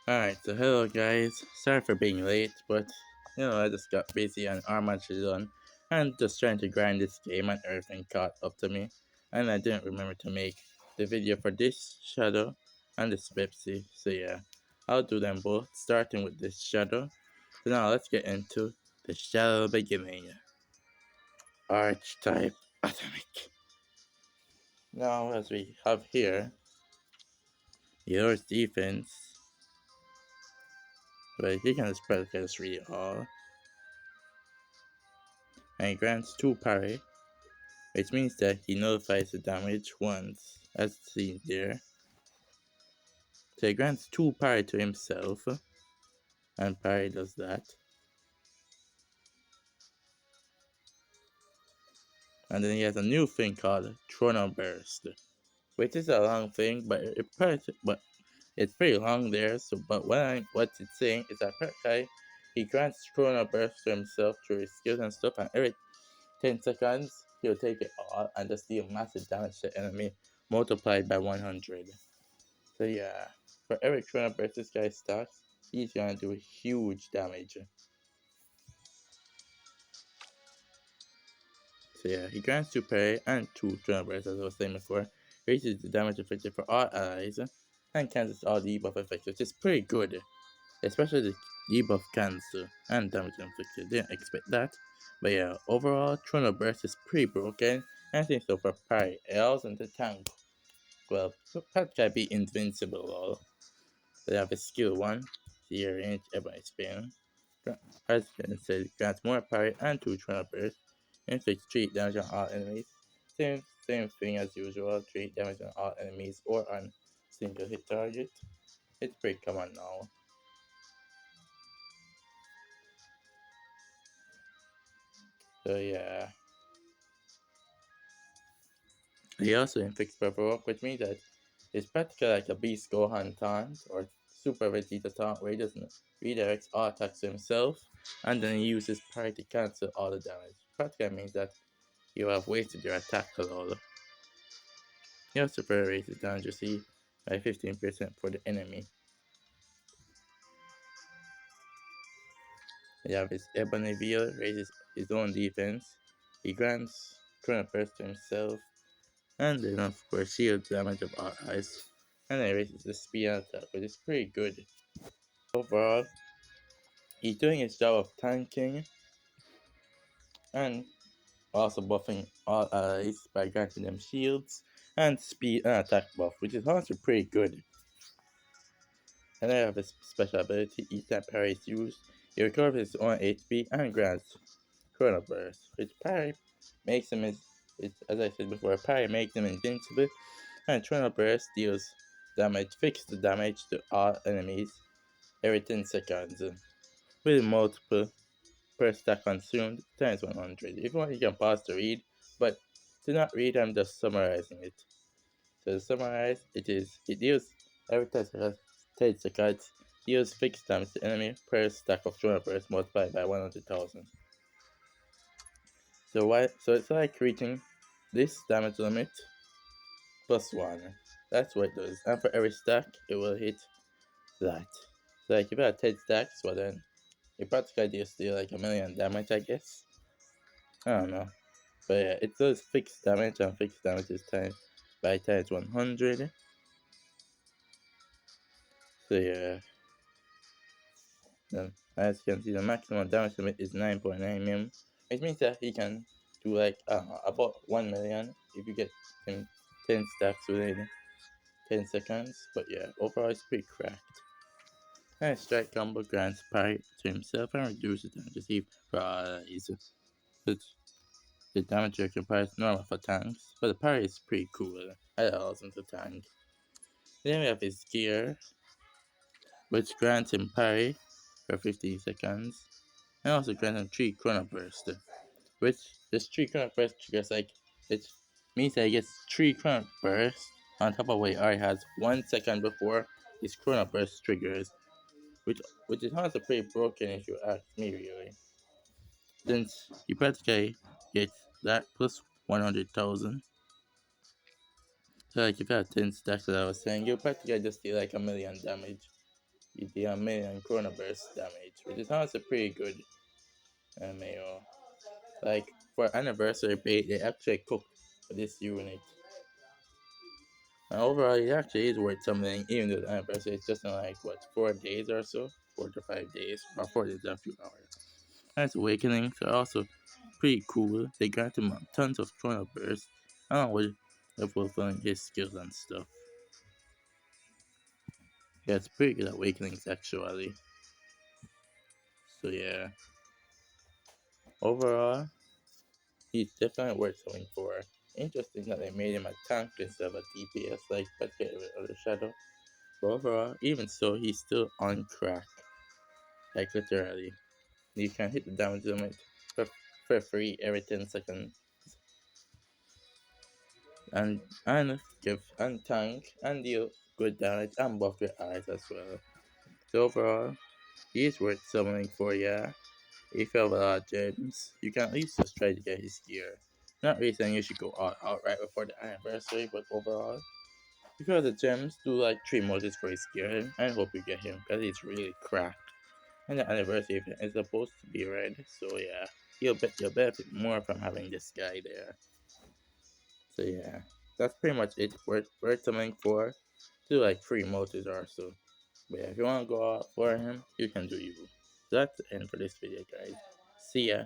Alright, so hello guys. Sorry for being late, but I just got busy and Armageddon and just trying to grind this game and everything caught up to me. And I didn't remember to make the video for this shadow and this Pepsi. So yeah, I'll do them both, starting with this shadow. So now let's get into the shadow beginning. Archetype Atomic. Now as we have here, yours defense, but he can spread against 3 all. And he grants 2 parry, which means that he nullifies the damage once, as seen there. So he grants 2 parry to himself, and parry does that. And then he has a new thing called Chrono Burst, which is a long thing, but it's pretty long there. So, but what it's saying is that per guy, he grants Chrono Burst to himself through his skills and stuff, and every 10 seconds he'll take it all and just deal massive damage to the enemy multiplied by 100. So yeah, for every Chrono Burst this guy stacks, he's gonna do huge damage. So yeah, he grants 2 parry and 2 Chrono Bursts as I was saying before, raises the damage affected for all allies, and cancels all debuff effects, which is pretty good. Especially the debuff cancel and damage inflicted. Didn't expect that. But yeah, overall, Chrono Burst is pretty broken, and I think so for parry. It allows him to tank. Well, that can be invincible all. They have a skill 1, here range every spin. President says grants more parry and 2 Chrono Burst. Inflicts 3 damage on all enemies. Same thing as usual, 3 damage on all enemies or on single hit target. It's pretty common now. So yeah. He also inflicts Provoke, which means that it's practically like a Beast Gohan taunt or Super Vegeta taunt where he doesn't redirects all attacks to himself and then he uses parry to cancel all the damage. Practically means that you have wasted your attack a lot. He also further raises damage received by 15% for the enemy. You have his Ebony Veil, raises his own defense. He grants Chrono Burst to himself, and then of course shield damage of all eyes. And then raises the speed and attack, which is pretty good. Overall, he's doing his job of tanking and also buffing all allies by granting them shields and speed and attack buff, which is honestly pretty good. And I have a special ability, each time parry is used, he recovers his own HP and grants Chrono Burst, which parry makes him, as I said before, parry makes him invincible, and Chrono Burst deals damage, fixed damage to all enemies every 10 seconds, with multiple per stack consumed times 100. If you want, you can pause to read, but to not read, I'm just summarizing it. So to summarize, it deals every 10 seconds, deals fixed damage to enemy per stack of Chrono Burst multiplied by 100,000. So it's like reaching this damage limit plus 1. That's what it does. And for every stack, it will hit that. So like if you have 10 stacks, well then you practically just deal like 1,000,000 damage, I guess. I don't know. But yeah, it does fixed damage, and fixed damage is times by times 100. So yeah, then as you can see, the maximum damage limit is 9.9 million, which means that he can do like about 1 million if you get him 10 stacks within 10 seconds. But yeah, overall it's pretty cracked. And strike combo grants parry to himself and reduces damage received for allies. The damage required is normal for tanks, but the parry is pretty cool. It allows him to tank. Then we have his gear, which grants him parry for 15 seconds, and also grants him 3 Chrono Burst, which this 3 Chrono Burst triggers like, it means that he gets 3 Chrono Burst on top of what he already has 1 second before his Chrono Burst triggers, which is honestly pretty broken if you ask me really. Since he practically gets that plus 100,000. So like if you have 10 stacks that I was saying, you practically just do like 1,000,000 damage. you deal a million coronavirus damage, which is honestly pretty good. You like for anniversary bait, they actually cooked this unit. And overall, it actually is worth something, even though the anniversary is just in like what 4 days or so, 4 to 5 days, or 4 days and a few hours. And its awakenings are also pretty cool. They grant him tons of chrono bursts, along with fulfilling his skills and stuff. Yeah, it's pretty good awakenings actually. So yeah, overall, he's definitely worth something for. Interesting that they made him a tank instead of a DPS like with other Shadow. But overall, even so, he's still on crack. Like literally, you can hit the damage limit for, for free every 10 seconds, and give and tank and deal good damage and buff your eyes as well. So overall, he's worth summoning for, yeah. If you have a lot of gems, you can at least just try to get his gear. Not really saying you should go all out right before the anniversary, but overall, because the gems do like 3 months for his gear, I hope you get him because he's really cracked. And the anniversary event is supposed to be red, so yeah, you'll benefit more from having this guy there. So yeah, that's pretty much it. Worth something for do like 3 motives or so. But yeah, if you wanna go out for him, you can do you. So that's the end for this video, guys. See ya.